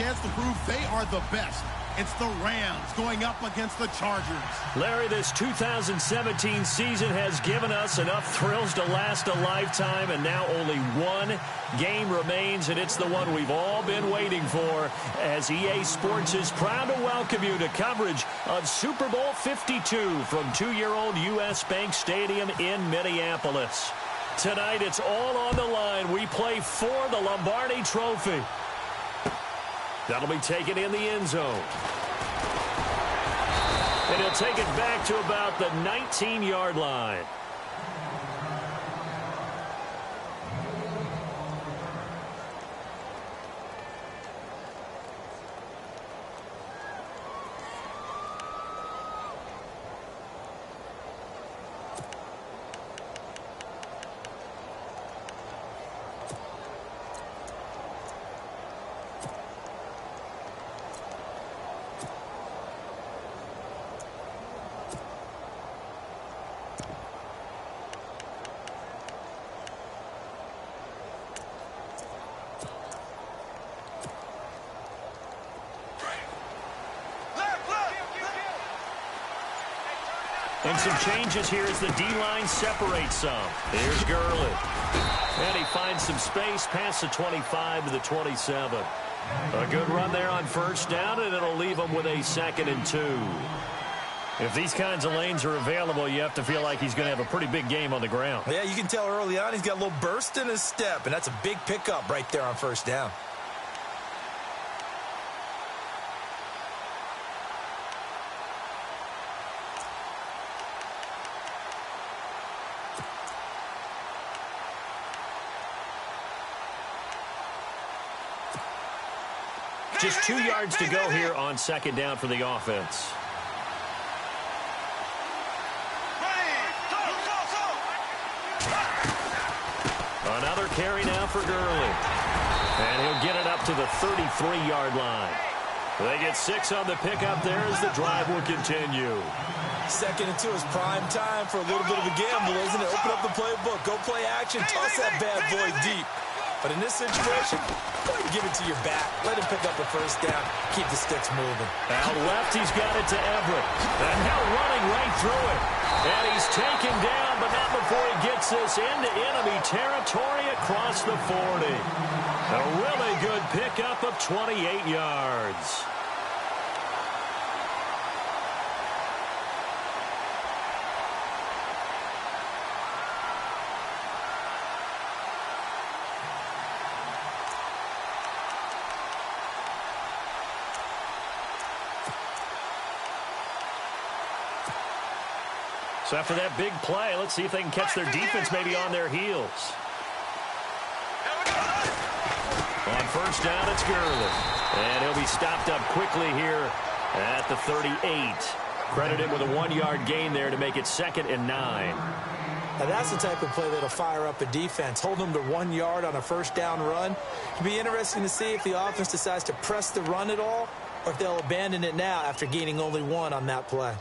chance to prove they are the best. It's the Rams going up against the Chargers. Larry, this 2017 season has given us enough thrills to last a lifetime, and now only one game remains, and it's the one we've all been waiting for, as EA Sports is proud to welcome you to coverage of Super Bowl 52 from 2-year-old U.S. Bank Stadium in Minneapolis. Tonight, it's all on the line. We play for the Lombardi Trophy. That'll be taken in the end zone. And he'll take it back to about the 19-yard line. And some changes here as the D-line separates some. Here's Gurley. And he finds some space past the 25 to the 27. A good run there on first down, and it'll leave him with a 2nd and 2. If these kinds of lanes are available, you have to feel like he's going to have a pretty big game on the ground. Yeah, you can tell early on he's got a little burst in his step, and that's a big pickup right there on first down. Just 2 yards to go here on 2nd down for the offense. Another carry now for Gurley. And he'll get it up to the 33-yard line. They get 6 on the pickup there as the drive will continue. 2nd and 2 is prime time for a little bit of a gamble, isn't it? Open up the playbook, go play action, toss that bad boy deep. But in this situation, go ahead and give it to your back. Let him pick up a first down. Keep the sticks moving. Out left, he's got it to Everett. And now running right through it. And he's taken down, but not before he gets this into enemy territory across the 40. A really good pickup of 28 yards. So after that big play, let's see if they can catch their defense maybe on their heels. On first down, it's Gurley. And he'll be stopped up quickly here at the 38. Credit him with a 1-yard gain there to make it 2nd and 9. Now that's the type of play that'll fire up a defense. Hold them to 1 yard on a first down run. It'll be interesting to see if the offense decides to press the run at all, or if they'll abandon it now after gaining only 1 on that play.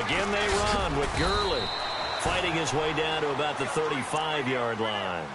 Again, they run with Gurley fighting his way down to about the 35-yard line.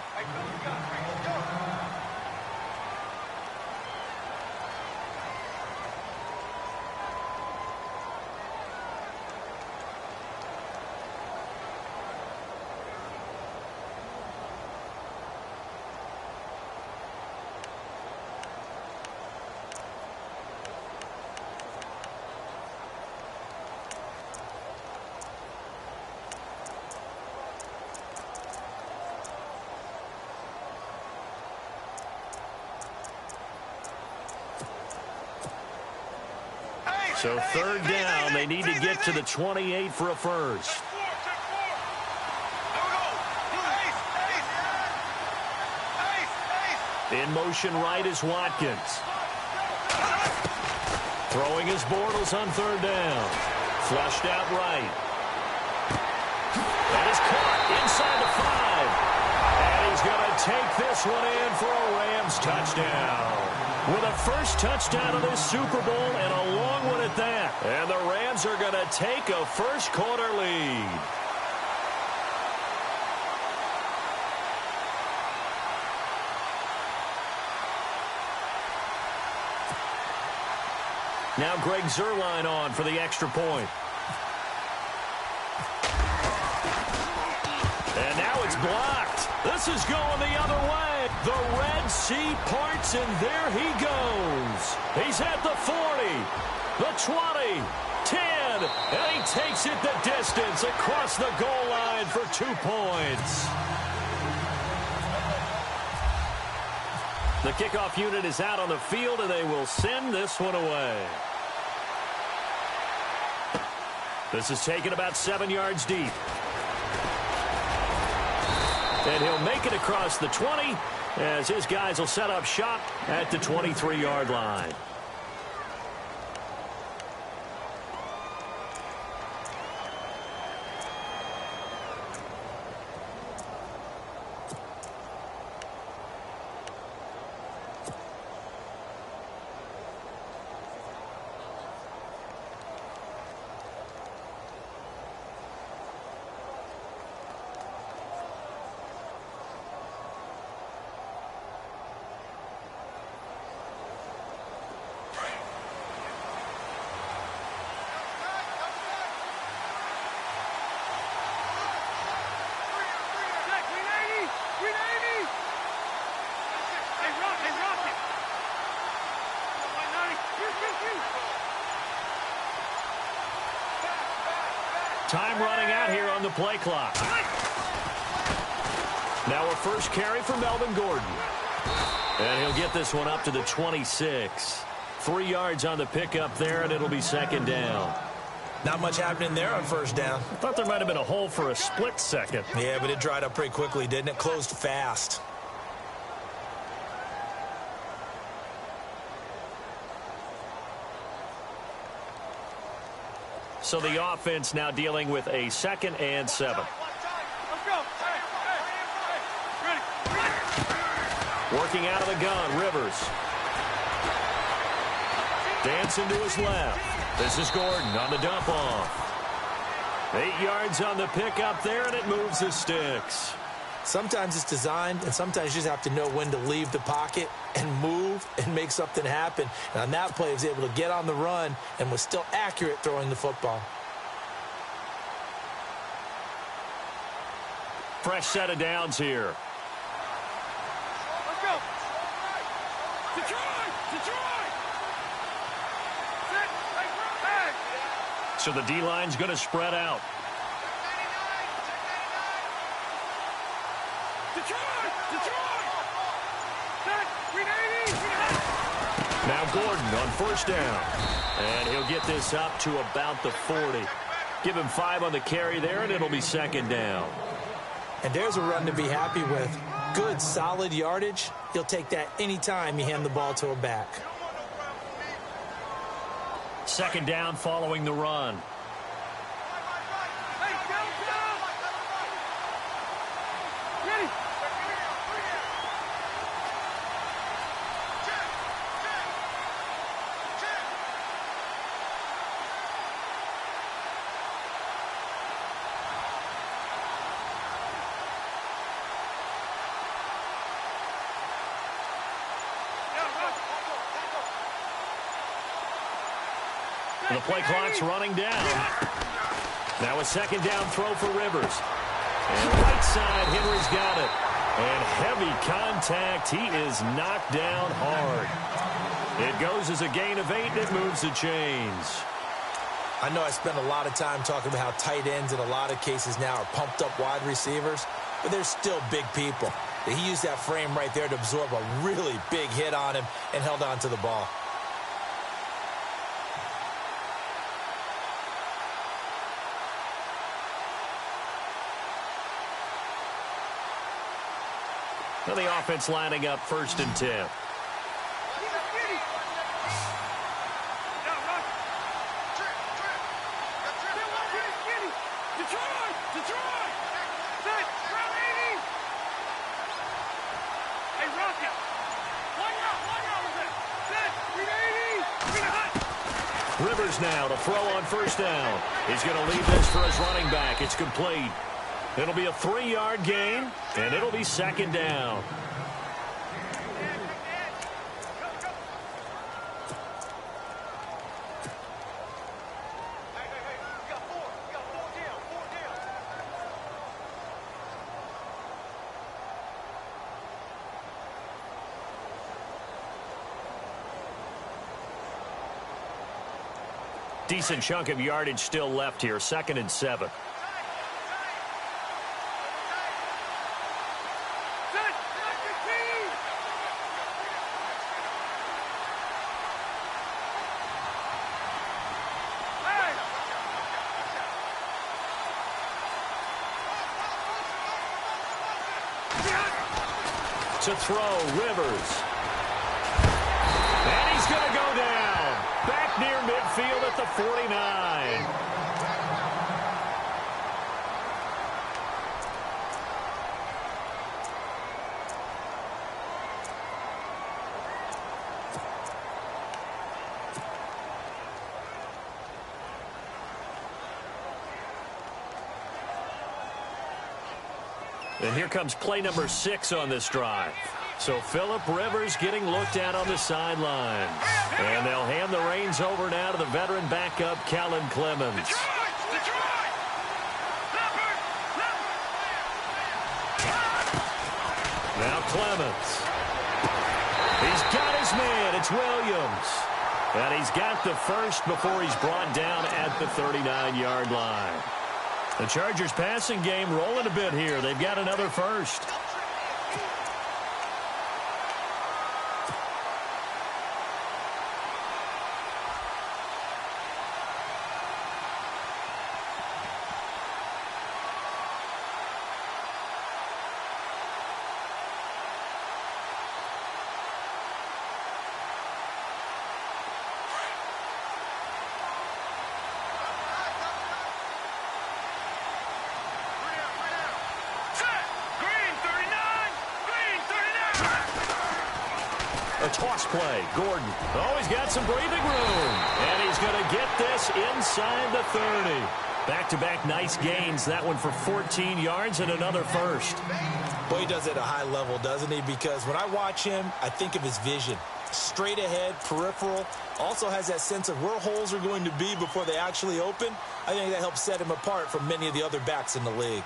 So 3rd down, they need to get to the 28 for a first. In motion right is Watkins. Throwing his Bortles on 3rd down. Flushed out right. That is caught inside the 5. And he's going to take this one in for a Rams touchdown. With a first touchdown of this Super Bowl and a long one at that. And the Rams are going to take a first-quarter lead. Now Greg Zuerlein on for the extra point. And now it's blocked. This is going the other way. The Red Sea parts, and there he goes. He's at the 40, the 20, 10, and he takes it the distance across the goal line for 2 points. The kickoff unit is out on the field, and they will send this one away. This is taken about 7 yards deep. And he'll make it across the 20 as his guys will set up shop at the 23-yard line. Time running out here on the play clock. Now a first carry for Melvin Gordon. And he'll get this one up to the 26. 3 yards on the pickup there, and it'll be second down. Not much happening there on first down. I thought there might have been a hole for a split second. Yeah, but it dried up pretty quickly, didn't it? Closed fast. So the offense now dealing with a 2nd and 7. Let's go. Working out of the gun, Rivers. Dancing to his left. This is Gordon on the dump off. 8 yards on the pickup there, and it moves the sticks. Sometimes it's designed, and sometimes you just have to know when to leave the pocket and move and make something happen. And on that play, he was able to get on the run and was still accurate throwing the football. Fresh set of downs here. Let's go. Detroit! Detroit! Sit. Hey. So the D-line's going to spread out. Detroit! Detroit! Set. 380! Now Gordon on first down. And he'll get this up to about the 40. Give him 5 on the carry there, and it'll be second down. And there's a run to be happy with. Good, solid yardage. He'll take that anytime you hand the ball to a back. Second down following the run. Hey, down. Ready. The play clock's running down. Now a second down throw for Rivers. And right side, Henry's got it. And heavy contact. He is knocked down hard. It goes as a gain of 8, and it moves the chains. I know I spend a lot of time talking about how tight ends in a lot of cases now are pumped up wide receivers, but they're still big people. He used that frame right there to absorb a really big hit on him and held on to the ball. Well, the offense lining up 1st and 10. Rivers now to throw on first down. He's going to leave this for his running back. It's complete. It'll be a 3-yard gain, and it'll be second down. Decent chunk of yardage still left here. 2nd and 7. To throw, Rivers. And he's going to go down. Back near midfield at the 49. And here comes play number 6 on this drive. So Phillip Rivers getting looked at on the sidelines. And they'll hand the reins over now to the veteran backup, Kellen Clemens. Now Clemens. He's got his man. It's Williams. And he's got the first before he's brought down at the 39-yard line. The Chargers passing game rolling a bit here. They've got another first. A toss play. Gordon. Oh, he's got some breathing room. And he's going to get this inside the 30. Back-to-back nice gains. That one for 14 yards and another first. Boy, he does it at a high level, doesn't he? Because when I watch him, I think of his vision. Straight ahead, peripheral. Also has that sense of where holes are going to be before they actually open. I think that helps set him apart from many of the other backs in the league.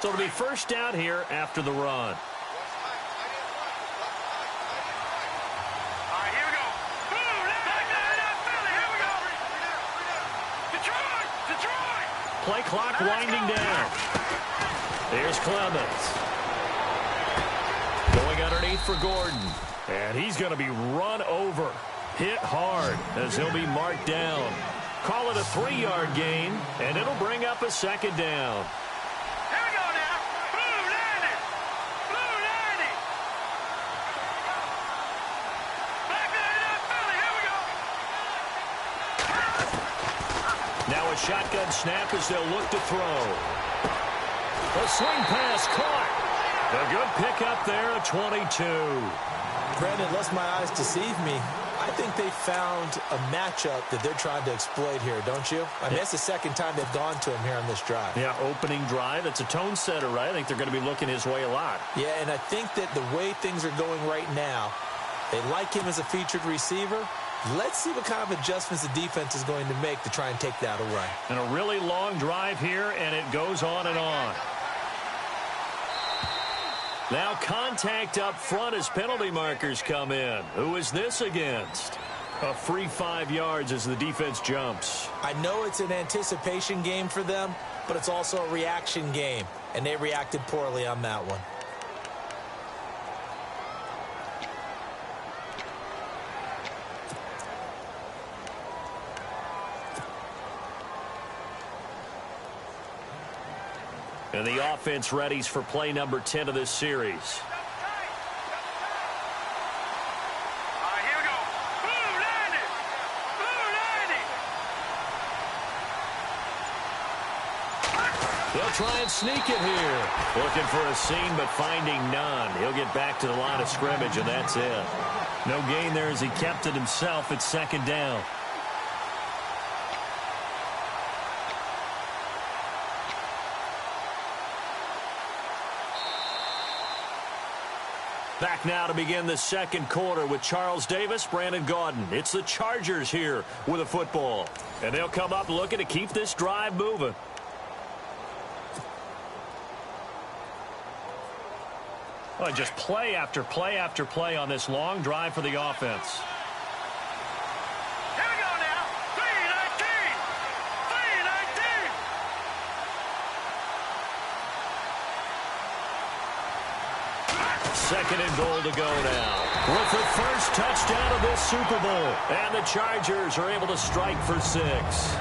So it'll be first down here after the run. All right, here we go. Boom, back there, Philly, here we go. Detroit, Detroit. Play clock winding down. Here's Clemens. Going underneath for Gordon. And he's going to be run over. Hit hard as he'll be marked down. Call it a 3-yard gain, and it'll bring up a 2nd down. Now a shotgun snap as they'll look to throw. A swing pass caught. A good pickup there at 22. Brandon, unless my eyes deceive me, I think they found a matchup that they're trying to exploit here, don't you? I mean, that's the second time they've gone to him here on this drive. Yeah, opening drive. It's a tone setter, right? I think they're going to be looking his way a lot. Yeah, and I think that the way things are going right now, they like him as a featured receiver. Let's see what kind of adjustments the defense is going to make to try and take that away. And a really long drive here, and it goes on and on. Now contact up front as penalty markers come in. Who is this against? A free 5 yards as the defense jumps. I know it's an anticipation game for them, but it's also a reaction game, and they reacted poorly on that one. And the offense readies for play number 10 of this series. All right, here we go. Blue landing. Blue landing. They'll try and sneak it here. Looking for a seam, but finding none. He'll get back to the line of scrimmage, and that's it. No gain there as he kept it himself at 2nd down. Back now to begin the 2nd quarter with Charles Davis, Brandon Gaudin. It's the Chargers here with a football. And they'll come up looking to keep this drive moving. Well, just play after play after play on this long drive for the offense. Here we go now. 3:19. 3:19. Second and goal to go now. With the first touchdown of this Super Bowl. And the Chargers are able to strike for 6.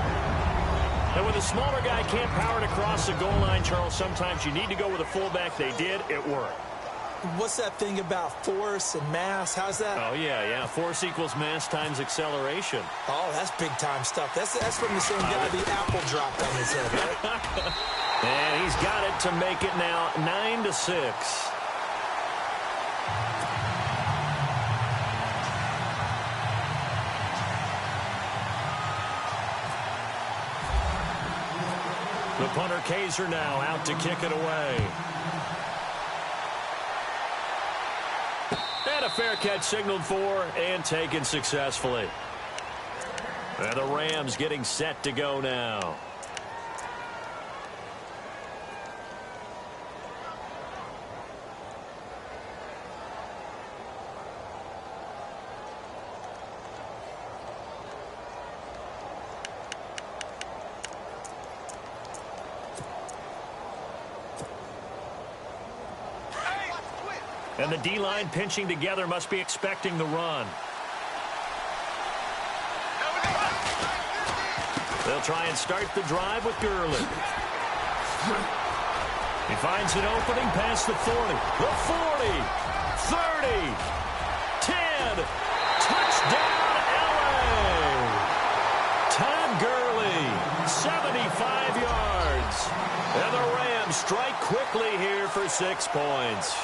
And when the smaller guy can't power it across the goal line, Charles, sometimes you need to go with a fullback. They did. It worked. What's that thing about force and mass? How's that? Oh, yeah. Force equals mass times acceleration. Oh, that's big-time stuff. That's from the same guy the apple dropped on his head, right? And he's got it to make it now 9-6. The punter Kaiser now out to kick it away. And a fair catch signaled for and taken successfully. And the Rams getting set to go now. And the D-line pinching together must be expecting the run. They'll try and start the drive with Gurley. He finds an opening past the 40. The 40. 30. 10. Touchdown, LA. Todd Gurley, 75 yards. And the Rams strike quickly here for 6 points.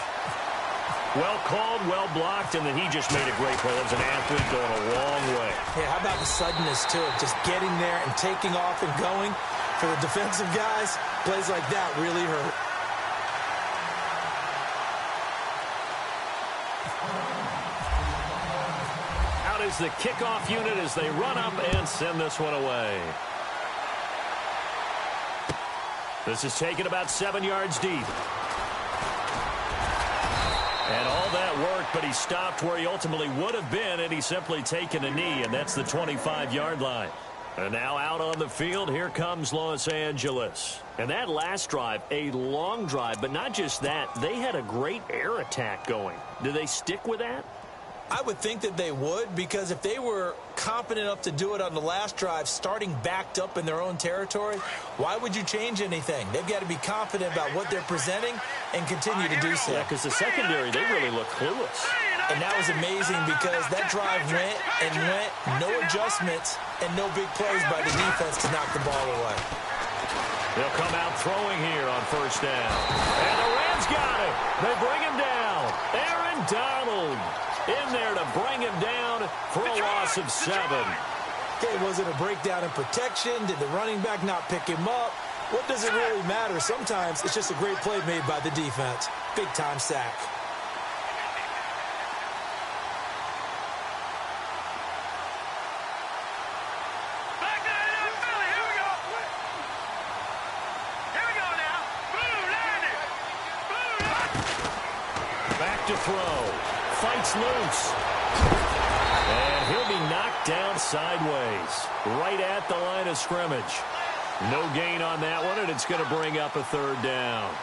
Well called, well blocked, and then he just made a great play. That was an athlete going a long way. Yeah, how about the suddenness, too, of just getting there and taking off and going? For the defensive guys, plays like that really hurt. Out is the kickoff unit as they run up and send this one away. This is taken about 7 yards deep. And all that worked, but he stopped where he ultimately would have been, and he's simply taken a knee, and that's the 25-yard line. And now out on the field, here comes Los Angeles. And that last drive, a long drive, but not just that, they had a great air attack going. Do they stick with that? I would think that they would, because if they were competent enough to do it on the last drive, starting backed up in their own territory, why would you change anything? They've got to be confident about what they're presenting and continue to do so. Yeah, because the secondary, they really look clueless. And that was amazing because that drive went and went, no adjustments, and no big plays by the defense to knock the ball away. They'll come out throwing here on first down. And the Rams got it. They bring him down. Aaron Donald in there to bring him down for a loss of 7. Okay, was it a breakdown in protection? Did the running back not pick him up? What does it really matter? Sometimes it's just a great play made by the defense. Big-time sack. Back to throw. Fights loose. And he'll be knocked down sideways. Right at the line of scrimmage. No gain on that one, and it's going to bring up a third down.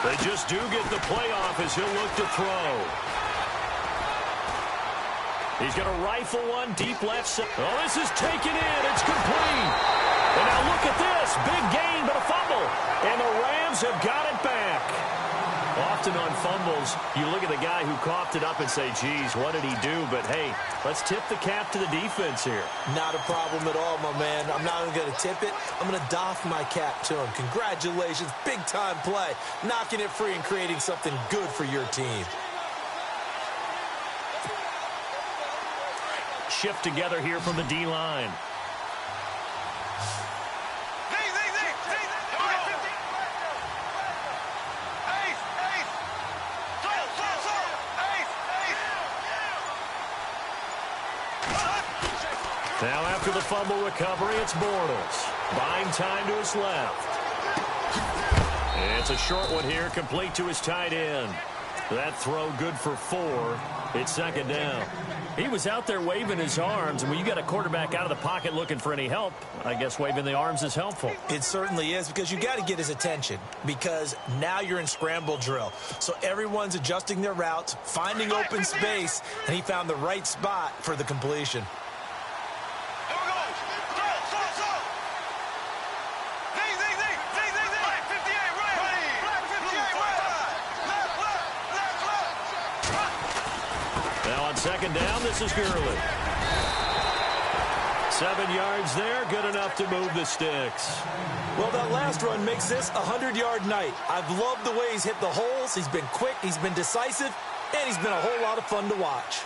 They just do get the playoff as he'll look to throw. He's going to rifle one deep left side. Oh, this is taken in. It's complete. And now look at this. Big gain, but a fumble. And the Rams have got it back. Off often on fumbles, you look at the guy who coughed it up and say, geez, what did he do? But, hey, let's tip the cap to the defense here. Not a problem at all, my man. I'm not even going to tip it. I'm going to doff my cap to him. Congratulations. Big-time play. Knocking it free and creating something good for your team. Shift together here from the D-line. Now after the fumble recovery, it's Bortles. Buying time to his left. It's a short one here, complete to his tight end. That throw good for 4. It's second down. He was out there waving his arms, and when you got a quarterback out of the pocket looking for any help, I guess waving the arms is helpful. It certainly is, because you got to get his attention, because now you're in scramble drill. So everyone's adjusting their routes, finding open space, and he found the right spot for the completion. Second down, this is Gurley. 7 yards there, good enough to move the sticks. Well, that last run makes this a 100-yard night. I've loved the way he's hit the holes. He's been quick, he's been decisive, and he's been a whole lot of fun to watch.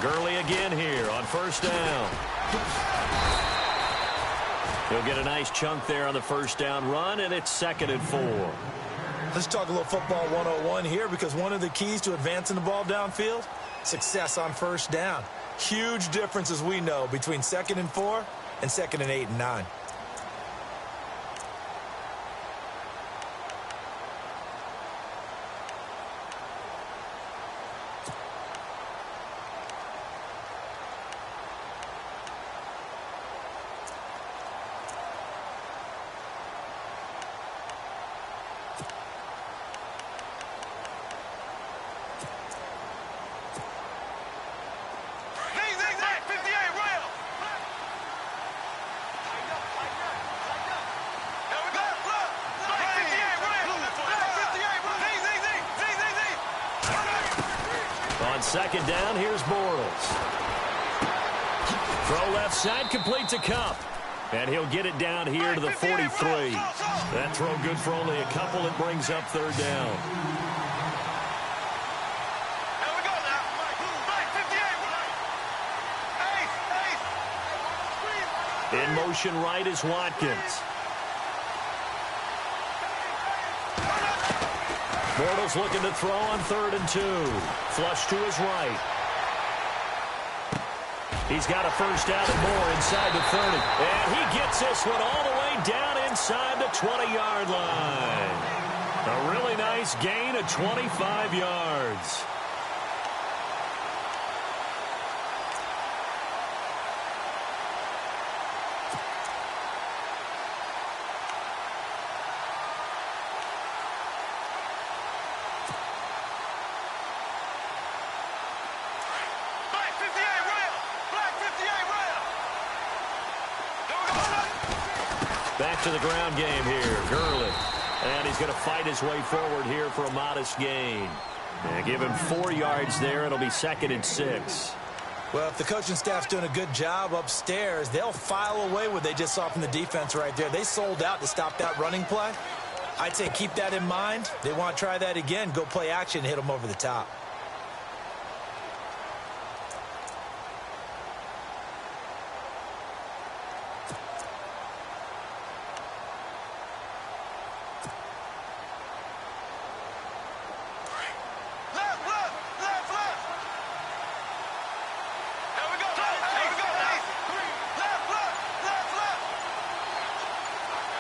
Gurley again here on first down. He'll get a nice chunk there on the first down run, and it's 2nd and 4. Let's talk a little football 101 here, because one of the keys to advancing the ball downfield, success on first down. Huge difference, as we know, between 2nd and 4 and 2nd and 8 and 9. Second down, here's Bortles. Throw left side, complete to Cup. And he'll get it down here to the 43. That throw good for only a couple. It brings up third down. In motion right is Watkins. Bortles looking to throw on 3rd and 2. Flush to his right. He's got a first down and more inside the 30. And he gets this one all the way down inside the 20-yard line. A really nice gain of 25 yards. Back to the ground game here, Gurley. And he's going to fight his way forward here for a modest gain. And give him 4 yards there. It'll be 2nd and 6. Well, if the coaching staff's doing a good job upstairs, they'll file away what they just saw from the defense right there. They sold out to stop that running play. I'd say keep that in mind. They want to try that again. Go play action and hit them over the top.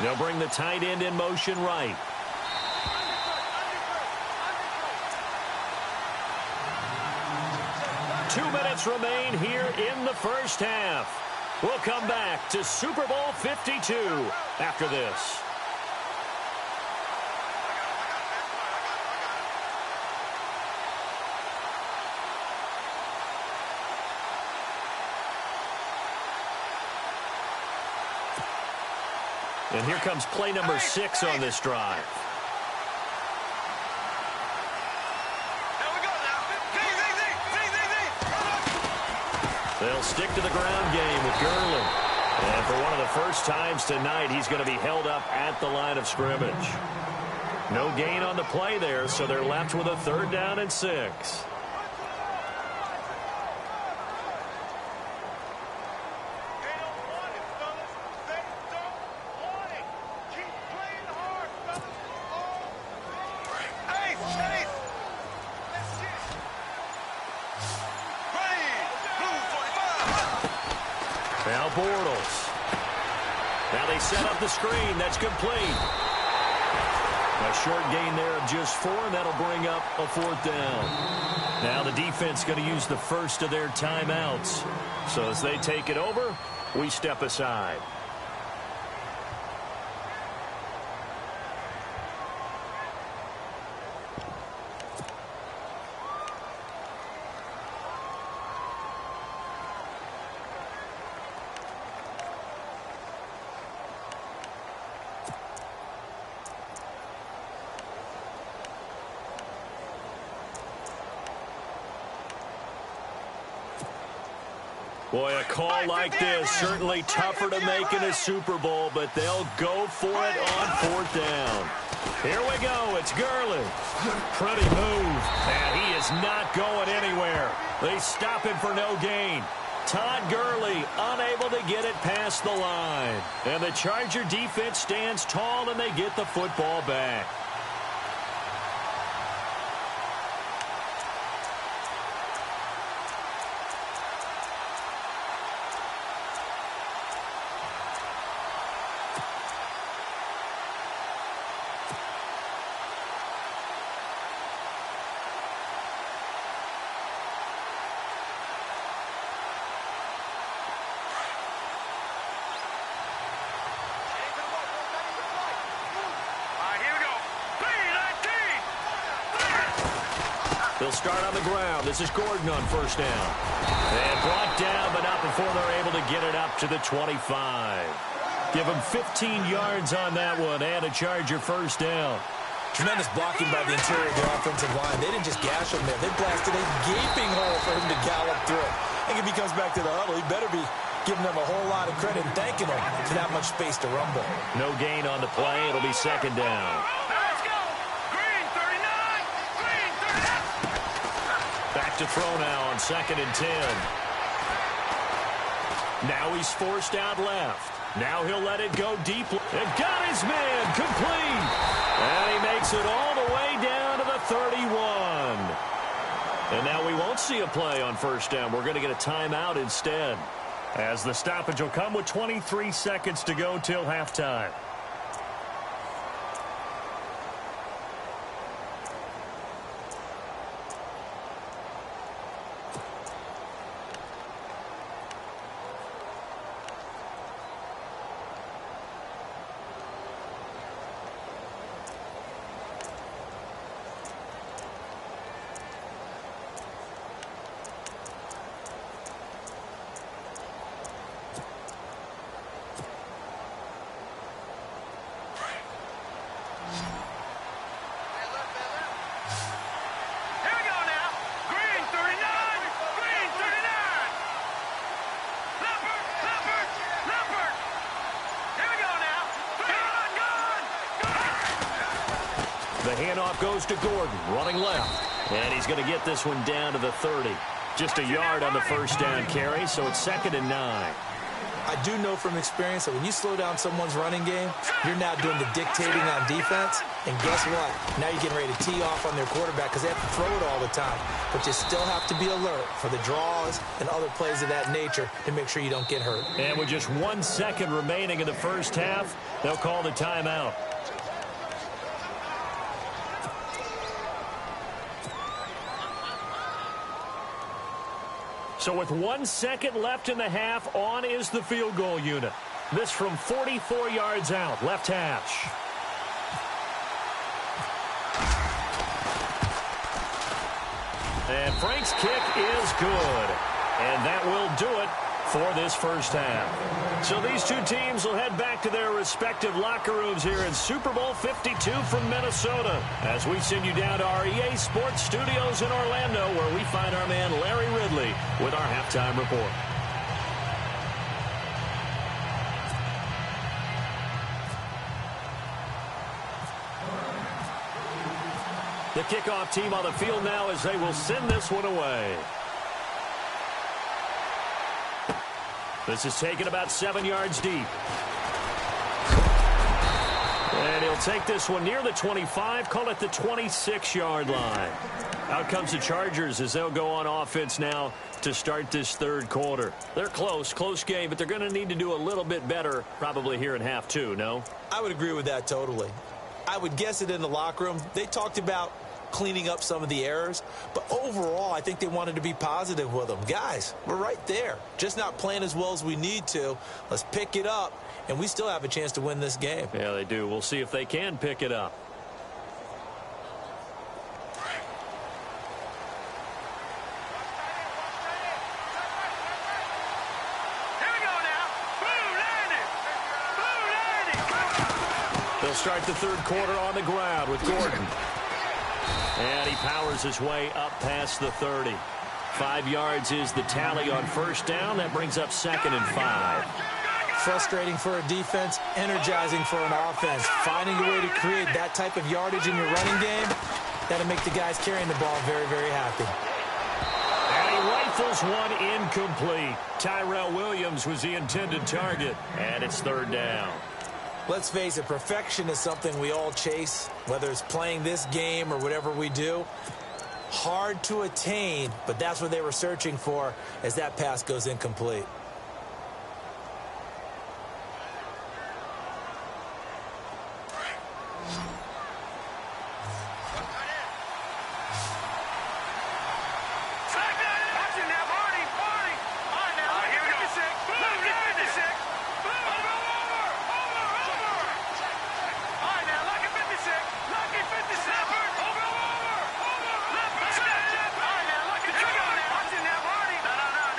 They'll bring the tight end in motion right. Two minutes remain here in the first half. We'll come back to Super Bowl 52 after this. And here comes play number 6 on this drive. They'll stick to the ground game with Gurley. And for one of the first times tonight, he's going to be held up at the line of scrimmage. No gain on the play there, so they're left with a 3rd down and 6. Now Bortles. Now they set up the screen. That's complete. A short gain there of just 4, and that'll bring up a 4th down. Now the defense going to use the first of their timeouts. So as they take it over, we step aside. Boy, a call like this, certainly tougher to make in a Super Bowl, but they'll go for it on 4th down. Here we go. It's Gurley. Pretty move. And he is not going anywhere. They stop him for no gain. Todd Gurley unable to get it past the line. And the Charger defense stands tall, and they get the football back. They'll start on the ground. This is Gordon on 1st down. And brought down, but not before they're able to get it up to the 25. Give them 15 yards on that one and a Charger 1st down. Tremendous blocking by the interior of the offensive line. They didn't just gash him there. They blasted a gaping hole for him to gallop through. I think if he comes back to the huddle, he better be giving them a whole lot of credit and thanking them for that much space to rumble. No gain on the play. It'll be 2nd down. Back to throw now on 2nd and 10. Now he's forced out left. Now he'll let it go deep. And got his man complete. And he makes it all the way down to the 31. And now we won't see a play on 1st down. We're going to get a timeout instead, as the stoppage will come with 23 seconds to go till halftime. The handoff goes to Gordon, running left. And he's going to get this one down to the 30. Just a yard on the 1st down carry, so it's 2nd and 9. I do know from experience that when you slow down someone's running game, you're now doing the dictating on defense. And guess what? Now you're getting ready to tee off on their quarterback because they have to throw it all the time. But you still have to be alert for the draws and other plays of that nature to make sure you don't get hurt. And with just 1 second remaining in the first half, they'll call the timeout. So with 1 second left in the half, on is the field goal unit. This from 44 yards out, left hash. And Frank's kick is good. And that will do it for this first half. So these two teams will head back to their respective locker rooms here in Super Bowl 52 from Minnesota, as we send you down to our EA Sports Studios in Orlando, where we find our man Larry Ridley with our halftime report. The kickoff team on the field now as they will send this one away. This is taken about 7 yards deep. And he'll take this one near the 25, call it the 26-yard line. Out comes the Chargers as they'll go on offense now to start this third quarter. They're close game, but they're going to need to do a little bit better probably here in half two, no? I would agree with that totally. I would guess it in the locker room. They talked about cleaning up some of the errors, but overall, I think they wanted to be positive with them. Guys, we're right there. Just not playing as well as we need to. Let's pick it up, and we still have a chance to win this game. Yeah, they do. We'll see if they can pick it up. They'll start the third quarter on the ground with Gordon. And he powers his way up past the 30. 5 yards is the tally on first down. That brings up 2nd and 5. Frustrating for a defense, energizing for an offense. Finding a way to create that type of yardage in your running game, that'll make the guys carrying the ball very, very happy. And he rifles one incomplete. Tyrell Williams was the intended target, and it's third down. Let's face it, perfection is something we all chase, whether it's playing this game or whatever we do. Hard to attain, but that's what they were searching for as that pass goes incomplete.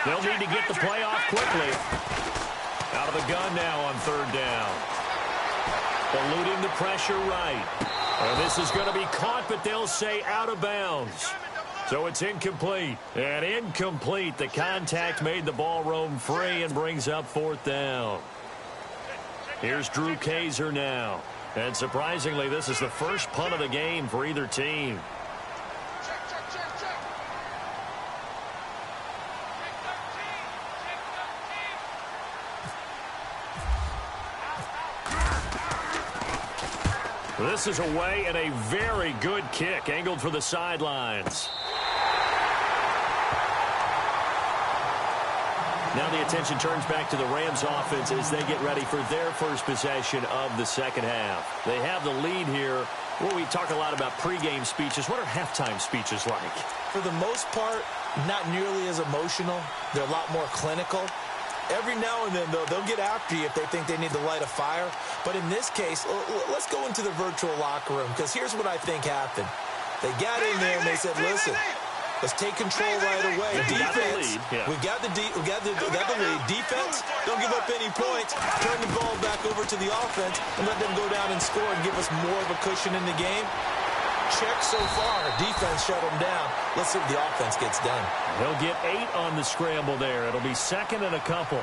They'll need to get the play off quickly. Out of the gun now on third down. Eluding the pressure right. And this is going to be caught, but they'll say out of bounds. So it's incomplete. And incomplete. The contact made the ball roam free and brings up fourth down. Here's Drew Kaiser now. And surprisingly, this is the first punt of the game for either team. This is away and a very good kick, angled for the sidelines. Now the attention turns back to the Rams offense as they get ready for their first possession of the second half. They have the lead here. Well, we talk a lot about pregame speeches. What are halftime speeches like? For the most part, not nearly as emotional. They're a lot more clinical. Every now and then, though, they'll get after you if they think they need to light a fire. But in this case, let's go into the virtual locker room, because here's what I think happened. They got in there and they said, listen, let's take control right away. Defense, we got the lead. Defense, don't give up any points. Turn the ball back over to the offense and let them go down and score and give us more of a cushion in the game. Check so far. Defense shut them down. Let's see if the offense gets done. They'll get 8 on the scramble there. It'll be 2nd and a couple.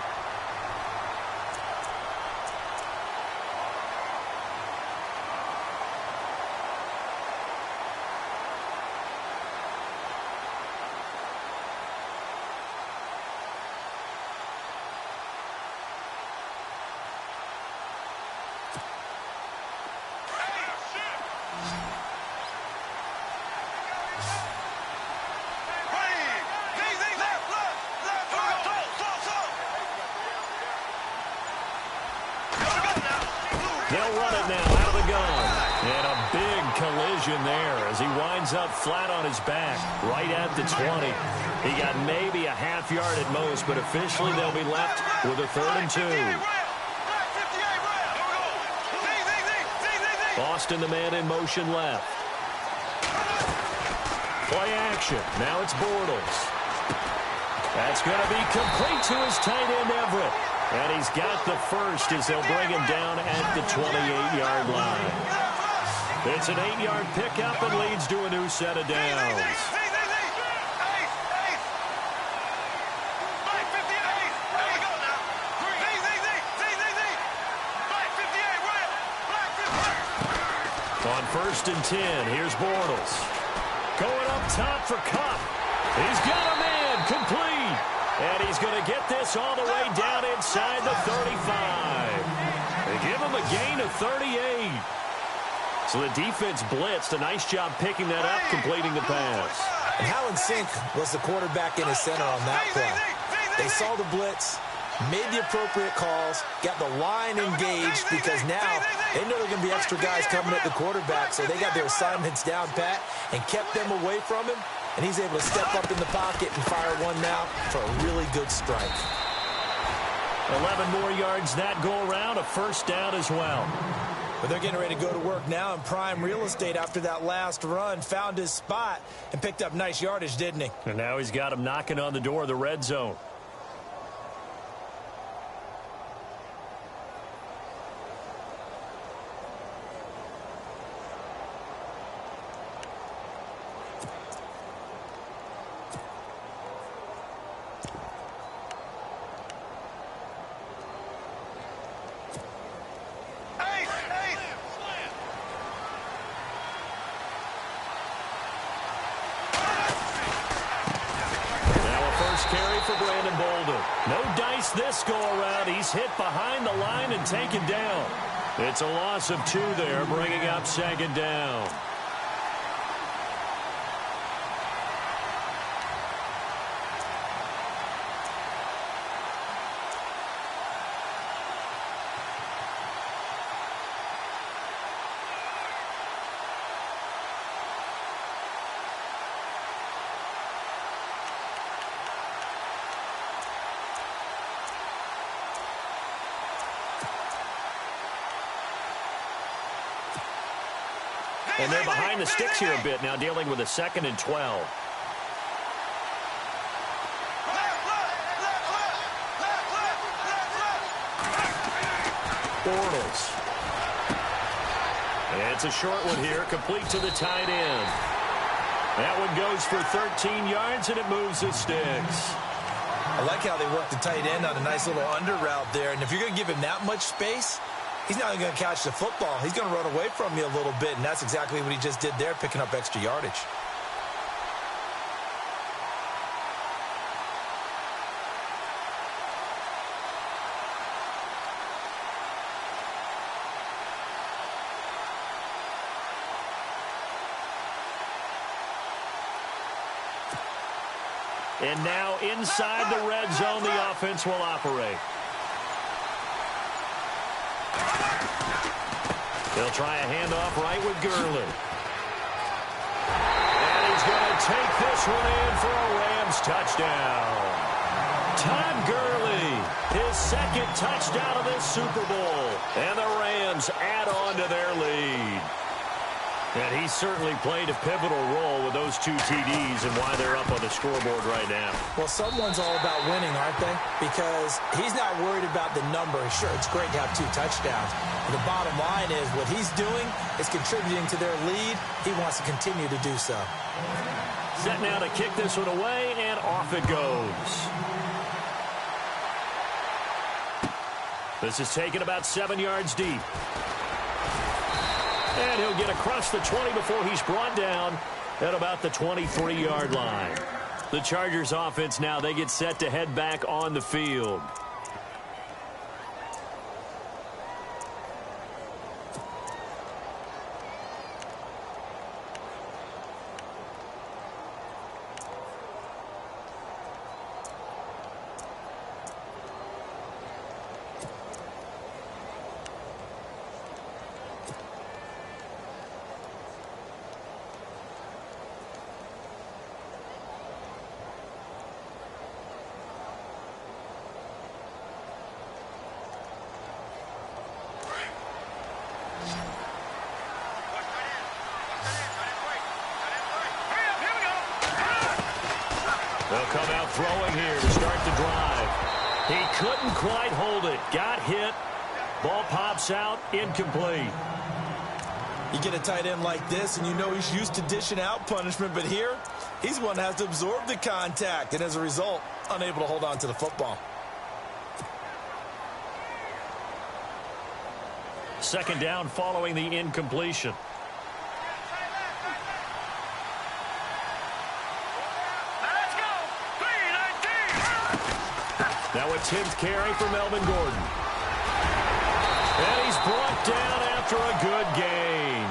They'll run it now out of the gun. And a big collision there as he winds up flat on his back right at the 20. He got maybe a half yard at most, but officially they'll be left with a 3rd and 2. Boston, the man in motion left. Play action. Now it's Bortles. That's going to be complete to his tight end, Everett. And he's got the first as they'll bring him down at the 28-yard line. It's an 8-yard pickup and leads to a new set of downs. On 1st and 10, here's Bortles. Going up top for Cup. He's got a man complete. And he's going to get this all the way down inside the 35. They give him a gain of 38. So the defense blitzed. A nice job picking that up, completing the pass. And Hallen Sink was the quarterback in his center on that play. They saw the blitz, made the appropriate calls, got the line engaged because now they know there are going to be extra guys coming at the quarterback, so they got their assignments down pat and kept them away from him. And he's able to step up in the pocket and fire one now for a really good strike. 11 more yards that go around, a 1st down as well. But they're getting ready to go to work now in prime real estate after that last run. Found his spot and picked up nice yardage, didn't he? And now he's got him knocking on the door of the red zone. No dice this go-around. He's hit behind the line and taken down. It's a loss of 2 there, bringing up 2nd down. And they're behind the sticks here a bit now, dealing with a 2nd and 12. Bortles. And it's a short one here, complete to the tight end. That one goes for 13 yards, and it moves the sticks. I like how they work the tight end on a nice little under route there. And if you're going to give him that much space, he's not going to catch the football. He's going to run away from you a little bit, and that's exactly what he just did there, picking up extra yardage. And now inside the red zone, the offense will operate. They'll try a handoff right with Gurley. And he's going to take this one in for a Rams touchdown. Todd Gurley, his 2nd touchdown of this Super Bowl. And the Rams add on to their lead. And he certainly played a pivotal role with those 2 TDs and why they're up on the scoreboard right now. Well, someone's all about winning, aren't they? Because he's not worried about the number. Sure, it's great to have 2 touchdowns. But the bottom line is what he's doing is contributing to their lead. He wants to continue to do so. Set now to kick this one away, and off it goes. This is taken about 7 yards deep. And he'll get across the 20 before he's brought down at about the 23-yard line. The Chargers offense now, they get set to head back on the field. They'll come out throwing here to start the drive. He couldn't quite hold it. Got hit. Ball pops out. Incomplete. You get a tight end like this, and you know he's used to dishing out punishment, but here, he's one that has to absorb the contact, and as a result, unable to hold on to the football. Second down following the incompletion. Let's go. 3-19. Now a 10th carry for Melvin Gordon. And he's brought down after a good gain.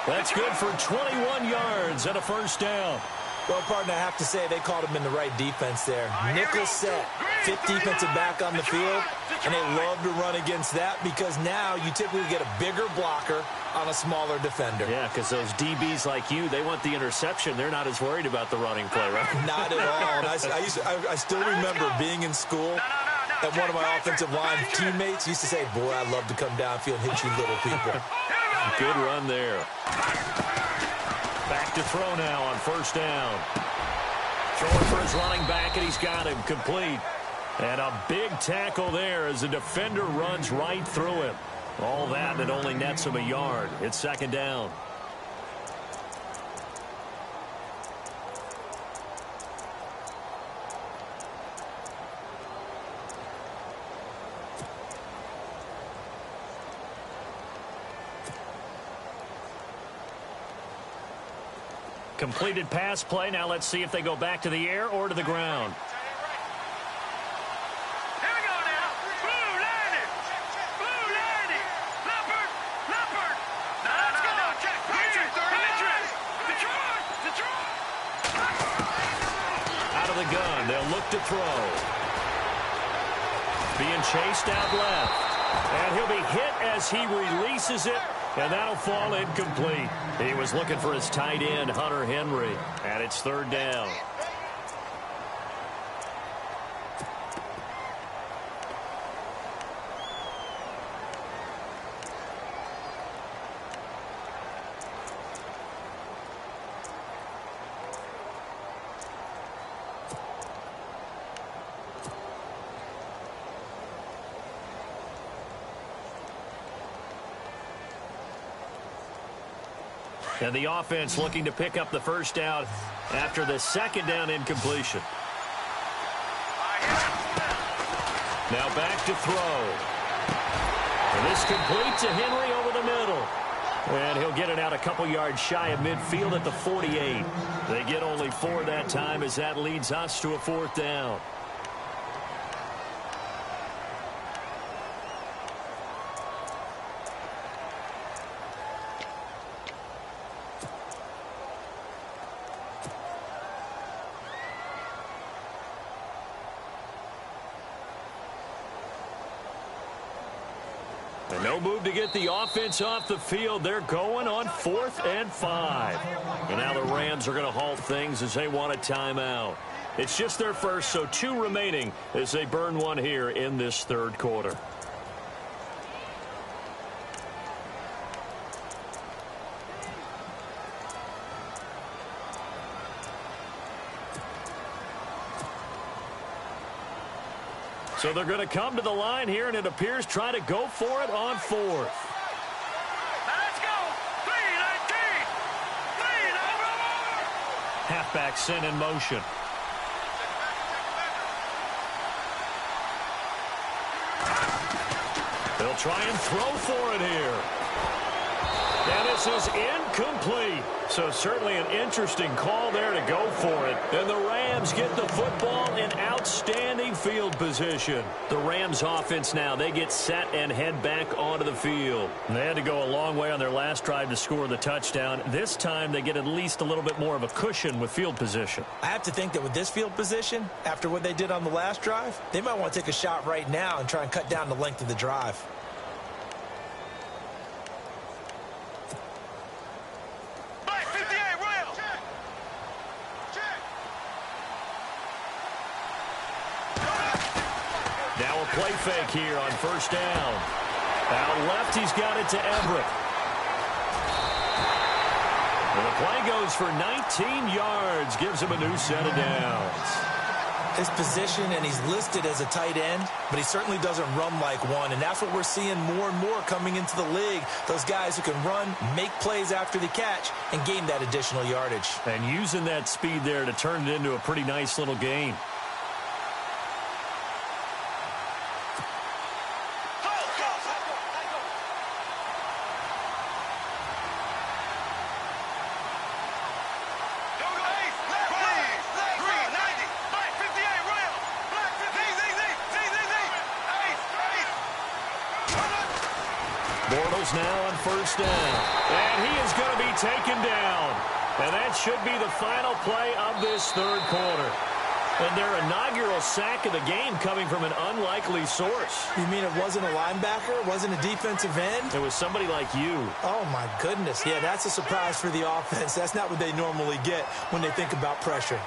That's good for 21 yards and a first down. Well, partner, I have to say they called him in the right defense there. Nickel set, fifth defensive back on the field, and they love to run against that because now you typically get a bigger blocker on a smaller defender. Yeah, because those DBs like you, they want the interception. They're not as worried about the running play, right? Not at all. And I still remember being in school, and one of my offensive line teammates used to say, boy, I love to come downfield and hit you little people. Good run there. Back to throw now on first down. Throwing for his running back, and he's got him complete. And a big tackle there as the defender runs right through him. All that, and it only nets him a yard. It's second down. Completed pass play. Now let's see if they go back to the air or to the ground. Here we go now. Blue landing. Blue landing. Leopard. Leopard. Now let's go. Check. Patriot. Detroit. Out of the gun. They'll look to throw. Being chased out left. And he'll be hit as he releases it. And that'll fall incomplete. He was looking for his tight end, Hunter Henry. And it's third down. And the offense looking to pick up the first down after the second down incompletion. Now back to throw. And this complete to Henry over the middle. And he'll get it out a couple yards shy of midfield at the 48. They get only 4 that time as that leads us to a fourth down. And no move to get the offense off the field. They're going on 4th and 5. And now the Rams are going to halt things as they want a timeout. It's just their first, so 2 remaining as they burn one here in this third quarter. So they're going to come to the line here, and it appears try to go for it on 4th. Let's go. 3-19. Halfback sent in motion. They'll try and throw for it here. And this is incomplete. So certainly an interesting call there to go for it. And the Rams get the football in outstanding field position. The Rams offense now, they get set and head back onto the field. They had to go a long way on their last drive to score the touchdown. This time they get at least a little bit more of a cushion with field position. I have to think that with this field position, after what they did on the last drive, they might want to take a shot right now and try and cut down the length of the drive. Now a play fake here on first down. Out left, he's got it to Everett. And the play goes for 19 yards, gives him a new set of downs. His position, and he's listed as a tight end, but he certainly doesn't run like one, and that's what we're seeing more and more coming into the league. Those guys who can run, make plays after the catch, and gain that additional yardage. And using that speed there to turn it into a pretty nice little game. Now on first down. And he is going to be taken down. And that should be the final play of this third quarter. And their inaugural sack of the game coming from an unlikely source. You mean it wasn't a linebacker? It wasn't a defensive end? It was somebody like you. Oh, my goodness. Yeah, that's a surprise for the offense. That's not what they normally get when they think about pressure.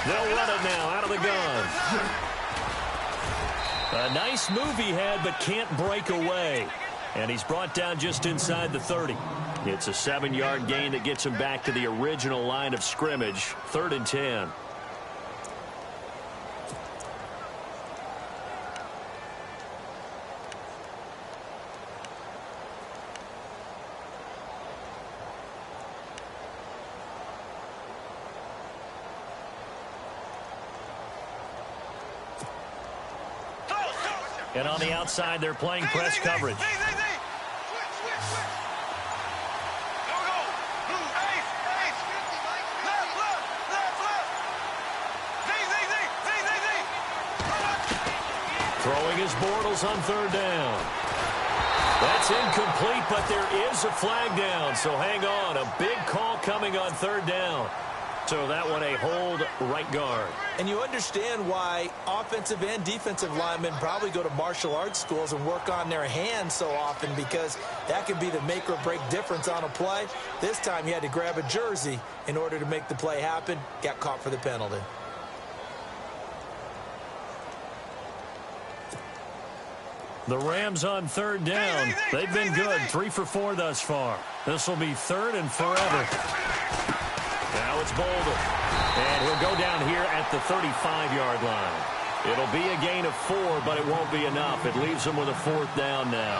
They'll run it now out of the gun. A nice move he had, but can't break away. And he's brought down just inside the 30. It's a 7-yard gain that gets him back to the original line of scrimmage. 3rd and 10. And on the outside, they're playing press coverage. Throwing his Bortles on 3rd down. That's incomplete, but there is a flag down, so hang on. A big call coming on 3rd down. So that one a hold right guard. And you understand why offensive and defensive linemen probably go to martial arts schools and work on their hands so often, because that can be the make or break difference on a play. This time he had to grab a jersey in order to make the play happen. Got caught for the penalty. The Rams on 3rd down. They've been good. 3 for 4 thus far. This will be 3rd and forever. Now it's Bolden. And he'll go down here at the 35-yard line. It'll be a gain of 4, but it won't be enough. It leaves them with a 4th down now.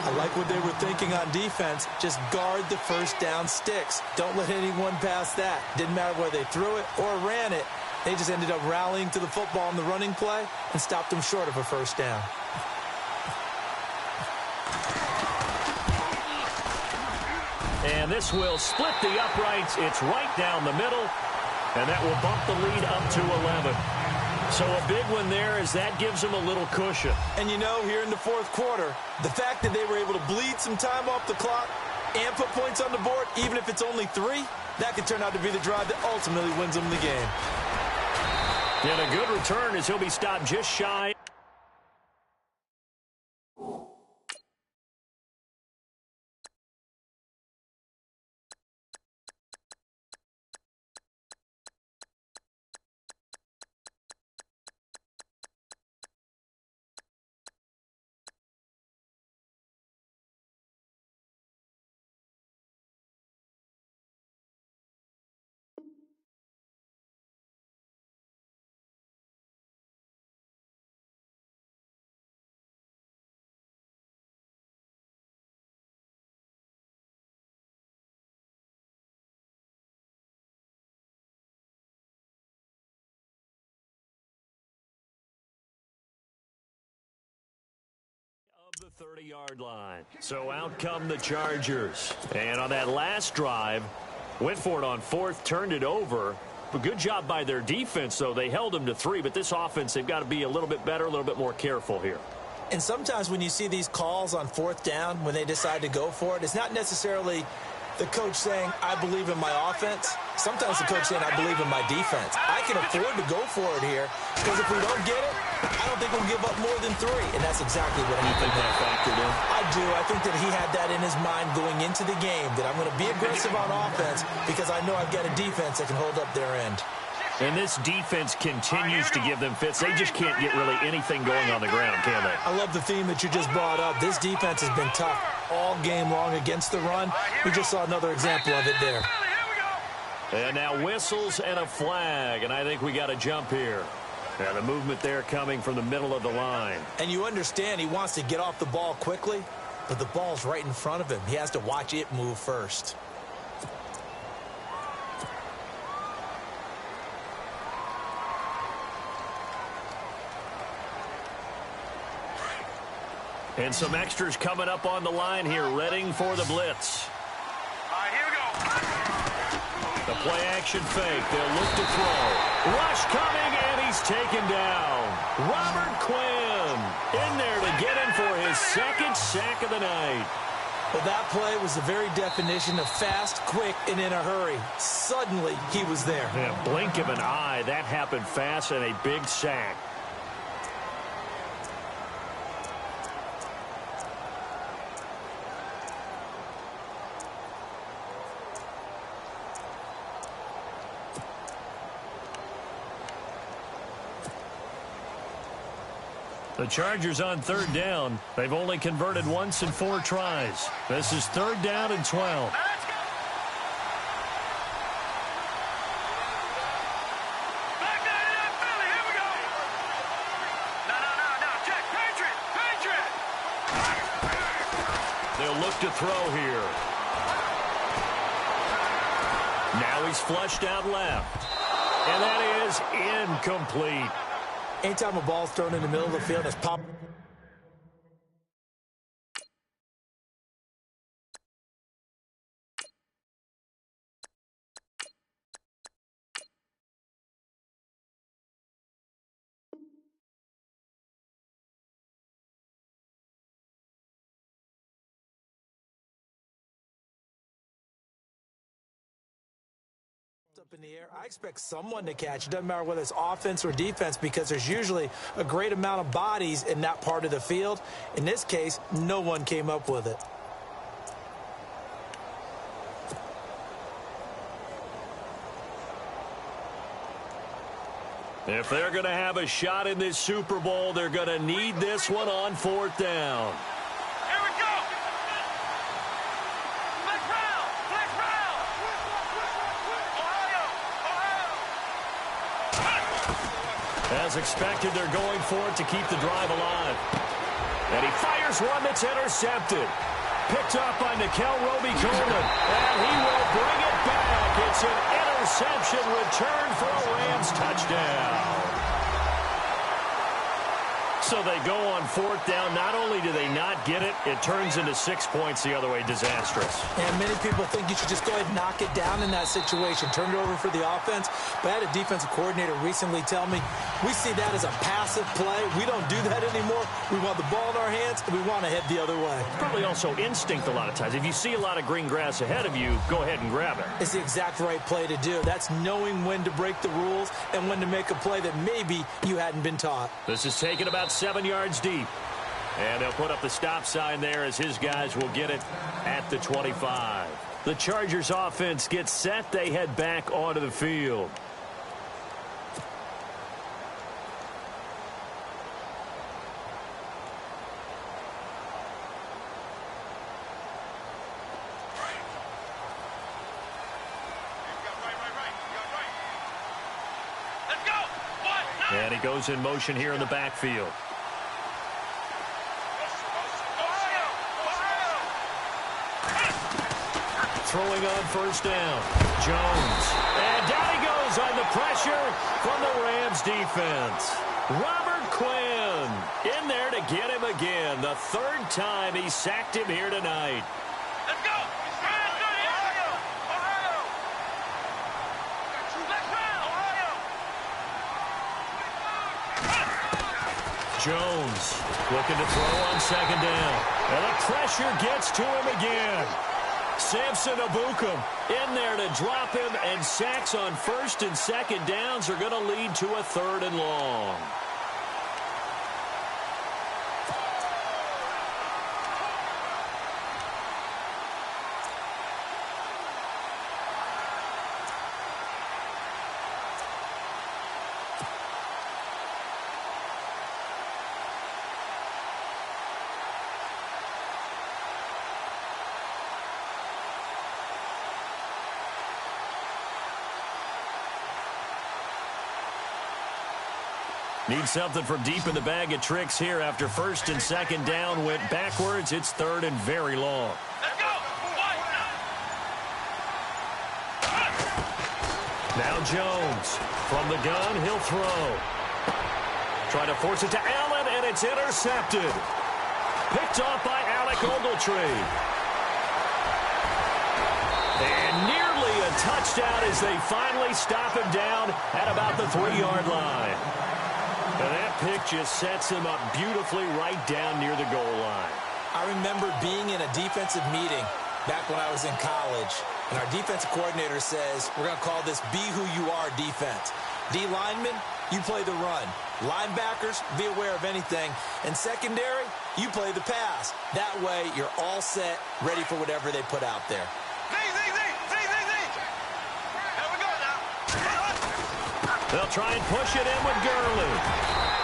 I like what they were thinking on defense. Just guard the first down sticks. Don't let anyone pass that. Didn't matter whether they threw it or ran it. They just ended up rallying to the football in the running play and stopped them short of a first down. And this will split the uprights. It's right down the middle. And that will bump the lead up to 11. So a big one there, as that gives them a little cushion. And you know, here in the 4th quarter, the fact that they were able to bleed some time off the clock and put points on the board, even if it's only 3, that could turn out to be the drive that ultimately wins them the game. And a good return as he'll be stopped just shy. The 30-yard line. So out come the Chargers. And on that last drive, went for it on 4th, turned it over. But good job by their defense, though. They held them to 3, but this offense, they've got to be a little bit better, a little bit more careful here. And sometimes when you see these calls on 4th down, when they decide to go for it, it's not necessarily the coach saying, I believe in my offense. Sometimes the coach saying, I believe in my defense. I can afford to go for it here, because if we don't get it, I don't think we'll give up more than 3, and that's exactly what You happened. think that factored in? I do. I think that he had that in his mind going into the game, that I'm going to be aggressive on offense because I know I've got a defense that can hold up their end. And this defense continues to give them fits. They just can't get really anything going on the ground, can they? I love the theme that you just brought up. This defense has been tough all game long against the run. We just saw another example of it there. And now whistles and a flag, and I think we got a jump here. Now the movement there coming from the middle of the line. And you understand he wants to get off the ball quickly, but the ball's right in front of him. He has to watch it move first. And some extras coming up on the line here, readying for the blitz. All right, here we go. The play-action fake. They'll look to throw. Rush coming, and he's taken down. Robert Quinn in there to get him for his second sack of the night. Well, that play was the very definition of fast, quick, and in a hurry. Suddenly, he was there. Yeah, blink of an eye. That happened fast and a big sack. The Chargers on 3rd down. They've only converted once in 4 tries. This is 3rd down and 12. Let's go. Back down to that Philly. Here we go. No. Check. Patriot. They'll look to throw here. Now he's flushed out left. And that is incomplete. Anytime a ball's thrown in the middle of the field, it's pop. Up in the air. I expect someone to catch. It doesn't matter whether it's offense or defense because there's usually a great amount of bodies in that part of the field. In this case, no one came up with it. If they're going to have a shot in this Super Bowl, they're going to need this one on 4th down. Here we go. Flex round. Ohio. As expected, they're going for it to keep the drive alive. And he fires one that's intercepted. Picked up by Nickel Roby-Coleman. And he will bring it back. It's an interception return for a Rams touchdown. So they go on 4th down. Not only do they not get it, it turns into 6 points the other way. Disastrous. And many people think you should just go ahead and knock it down in that situation. Turn it over for the offense. But I had a defensive coordinator recently tell me, we see that as a passive play. We don't do that anymore. We want the ball in our hands, and we want to head the other way. Probably also instinct a lot of times. If you see a lot of green grass ahead of you, go ahead and grab it. It's the exact right play to do. That's knowing when to break the rules and when to make a play that maybe you hadn't been taught. This is taken about 7 yards deep. And they'll put up the stop sign there as his guys will get it at the 25. The Chargers offense gets set. They head back onto the field. Let's go. What? And he goes in motion here in the backfield. Throwing on 1st down. Jones. And down he goes on the pressure from the Rams defense. Robert Quinn in there to get him again. The 3rd time he sacked him here tonight. Let's go. Ohio. Let's round. Ohio. Jones looking to throw on 2nd down. And the pressure gets to him again. Samson Abukum in there to drop him, and sacks on 1st and 2nd downs are going to lead to a 3rd and long. Need something from deep in the bag of tricks here after first and second down went backwards. It's third and very long. Let's go. Now Jones from the gun. He'll throw. Trying to force it to Allen, and it's intercepted. Picked off by Alec Ogletree. And nearly a touchdown as they finally stop him down at about the 3-yard line. And that pick just sets him up beautifully right down near the goal line. I remember being in a defensive meeting back when I was in college, and our defensive coordinator says, we're going to call this Be Who You Are defense. D linemen, you play the run. Linebackers, be aware of anything. And secondary, you play the pass. That way, you're all set, ready for whatever they put out there. Here we go now. They'll try and push it in with Gurley.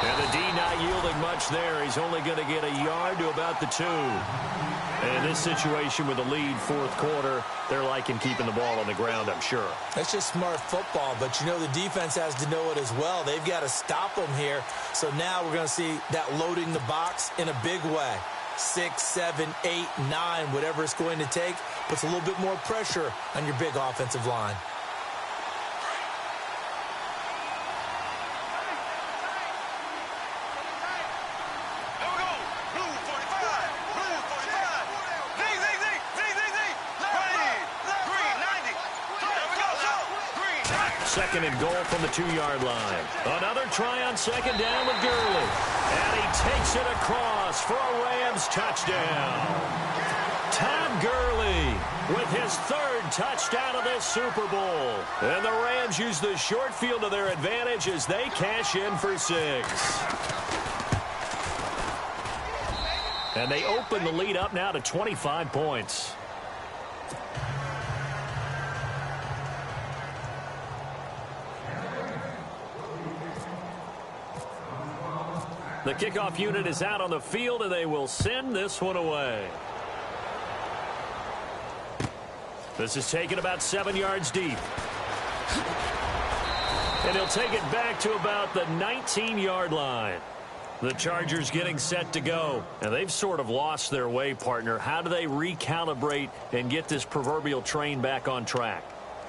And the D not yielding much there. He's only going to get a yard to about the 2. And in this situation with the lead, fourth quarter, they're liking keeping the ball on the ground, I'm sure. That's just smart football, but you know the defense has to know it as well. They've got to stop them here. So now we're going to see that loading the box in a big way. 6, 7, 8, 9, whatever it's going to take, puts a little bit more pressure on your big offensive line. Second and goal from the 2-yard line. Another try on second down with Gurley. And he takes it across for a Rams touchdown. Todd Gurley with his 3rd touchdown of this Super Bowl. And the Rams use the short field to their advantage as they cash in for 6. And they open the lead up now to 25 points. The kickoff unit is out on the field, and they will send this one away. This is taken about 7 yards deep. And he'll take it back to about the 19-yard line. The Chargers getting set to go. And they've sort of lost their way, partner. How do they recalibrate and get this proverbial train back on track?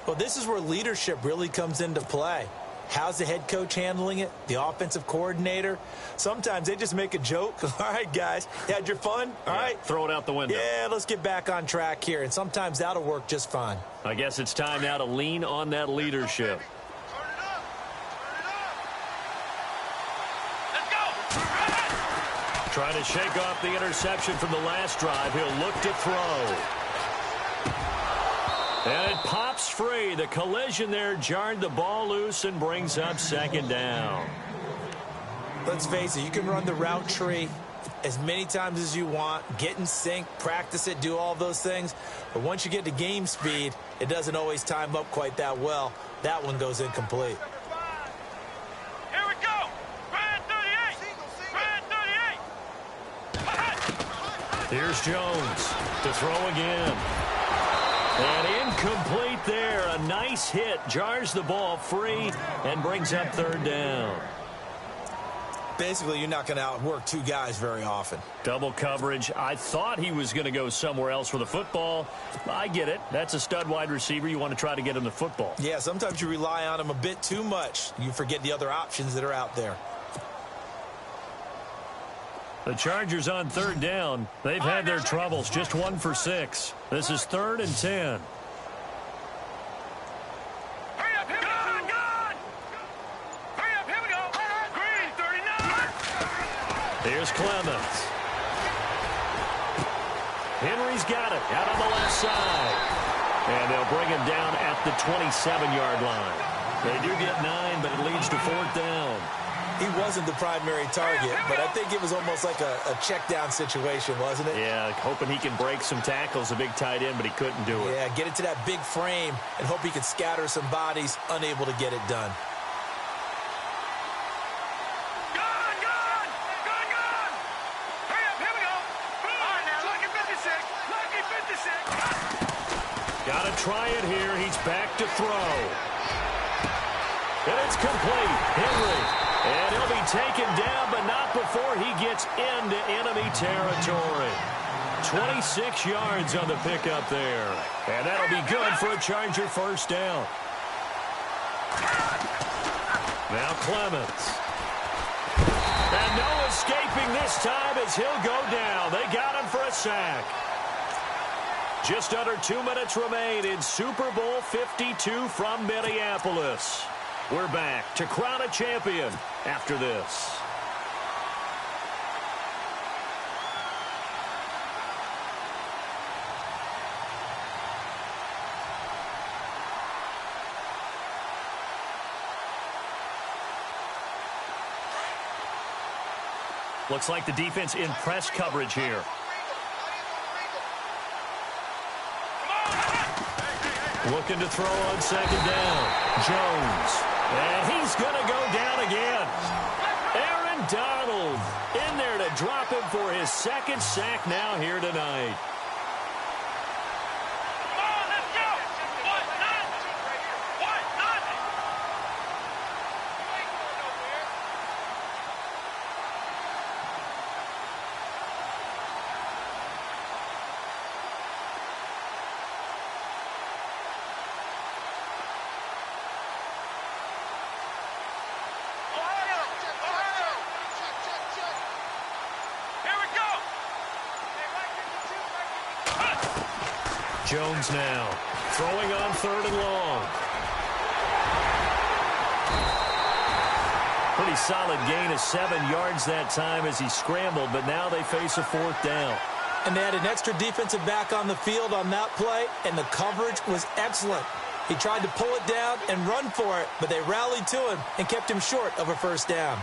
Well, this is where leadership really comes into play. How's the head coach handling it? The offensive coordinator? Sometimes they just make a joke. All right, guys, you had your fun? All right. Throw it out the window. Yeah, let's get back on track here. And sometimes that'll work just fine. I guess it's time now to lean on that leadership. Let's go. Trying to shake off the interception from the last drive. He'll look to throw. And it pops free. The collision there jarred the ball loose and brings up second down. Let's face it, you can run the route tree as many times as you want, get in sync, practice it, do all those things. But once you get to game speed, it doesn't always time up quite that well. That one goes incomplete. Here we go. Red 38. Red 38. Here's Jones to throw again. And incomplete there. A nice hit. Jars the ball free and brings up third down. Basically, you're not going to outwork 2 guys very often. Double coverage. I thought he was going to go somewhere else for the football. I get it. That's a stud wide receiver. You want to try to get him the football. Yeah, sometimes you rely on him a bit too much. You forget the other options that are out there. The Chargers on third down. They've had their troubles. Just 1 for 6. This is 3rd and 10. Hurry up, here we go. Hurry up, here we go. Green 39. Here's Clemens. Henry's got it out on the left side. And they'll bring him down at the 27-yard line. They do get 9, but it leads to 4th down. He wasn't the primary target, but I think it was almost like a check-down situation, wasn't it? Yeah, hoping he can break some tackles, a big tight end, but he couldn't do it. Yeah, get it to that big frame and hope he can scatter some bodies, unable to get it done. Gone. Hurry up, here we go. All right, now, lucky 56. Lucky 56. Got to try it here. He's back to throw. And it's complete. Henry And he'll be taken down, but not before he gets into enemy territory. 26 yards on the pickup there. And that'll be good for a Charger first down. Now Clements. And no escaping this time as he'll go down. They got him for a sack. Just under 2 minutes remain in Super Bowl 52 from Minneapolis. We're back to crown a champion after this. Looks like the defense in press coverage here. Looking to throw on second down. Jones. And he's going to go down again. Aaron Donald in there to drop him for his second sack now here tonight. Jones now throwing on third and long. Pretty solid gain of 7 yards that time as he scrambled, but now they face a fourth down. And they had an extra defensive back on the field on that play, and the coverage was excellent. He tried to pull it down and run for it, but they rallied to him and kept him short of a first down.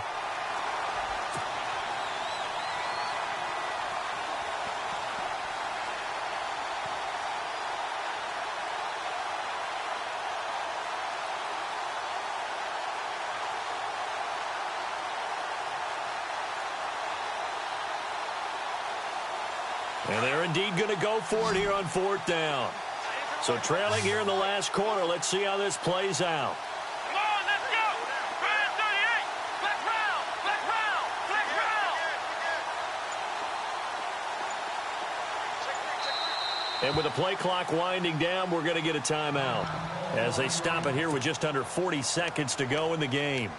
And they're indeed going to go for it here on fourth down. So trailing here in the last quarter. Let's see how this plays out. Come on, let's go. Brand 38. Black round. Black round. Black round. And with the play clock winding down, we're going to get a timeout as they stop it here with just under 40 seconds to go in the game.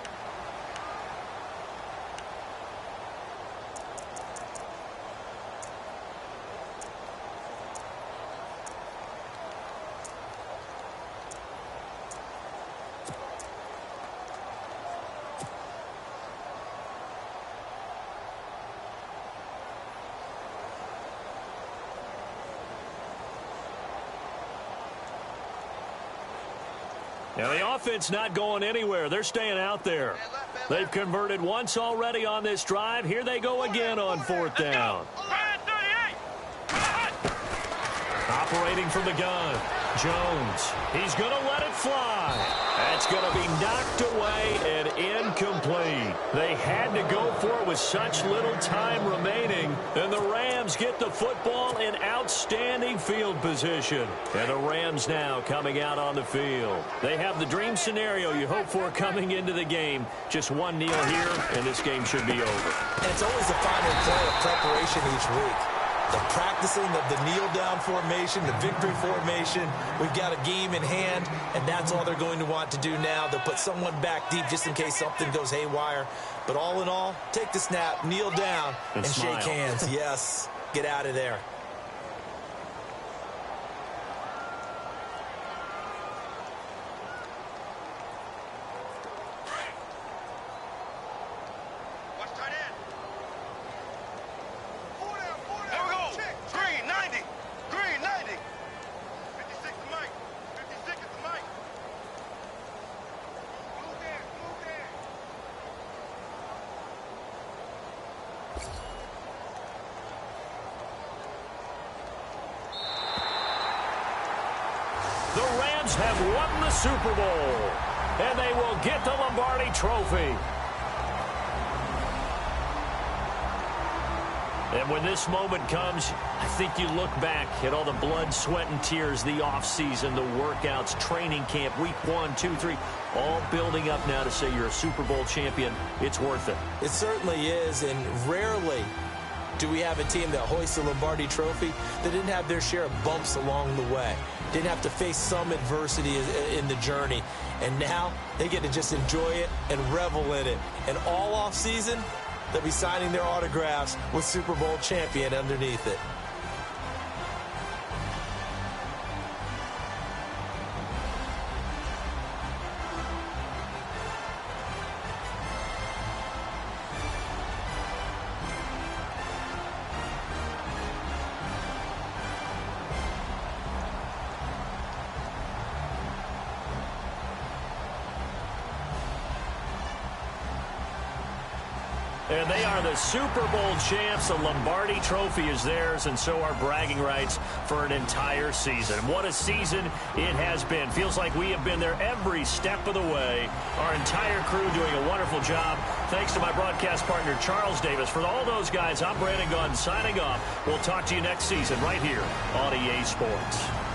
Now, the offense not going anywhere. They're staying out there. They've converted once already on this drive. Here they go again on fourth down. Operating from the gun. Jones. He's going to let it fly. That's going to be knocked away and incomplete. They had to go for it with such little time remaining. And the Rams get the football in outstanding field position. And the Rams now coming out on the field. They have the dream scenario you hope for coming into the game. Just one kneel here, and this game should be over. And it's always the final play of preparation each week. The practicing of the kneel-down formation, the victory formation. We've got a game in hand, and that's all they're going to want to do now. They'll put someone back deep just in case something goes haywire. But all in all, take the snap, kneel down, and shake hands. Yes, get out of there. The Rams have won the Super Bowl, and they will get the Lombardi Trophy. And when this moment comes, I think you look back at all the blood, sweat, and tears, the offseason, the workouts, training camp, week 1, 2, 3, all building up now to say you're a Super Bowl champion. It's worth it. It certainly is, and rarely do we have a team that hoists the Lombardi Trophy that didn't have their share of bumps along the way, didn't have to face some adversity in the journey, and now they get to just enjoy it and revel in it. And all offseason, they'll be signing their autographs with Super Bowl champion underneath it. And they are the Super Bowl champs. The Lombardi Trophy is theirs, and so are bragging rights for an entire season. What a season it has been. Feels like we have been there every step of the way. Our entire crew doing a wonderful job. Thanks to my broadcast partner, Charles Davis. For all those guys, I'm Brandon Gunn signing off. We'll talk to you next season right here on EA Sports.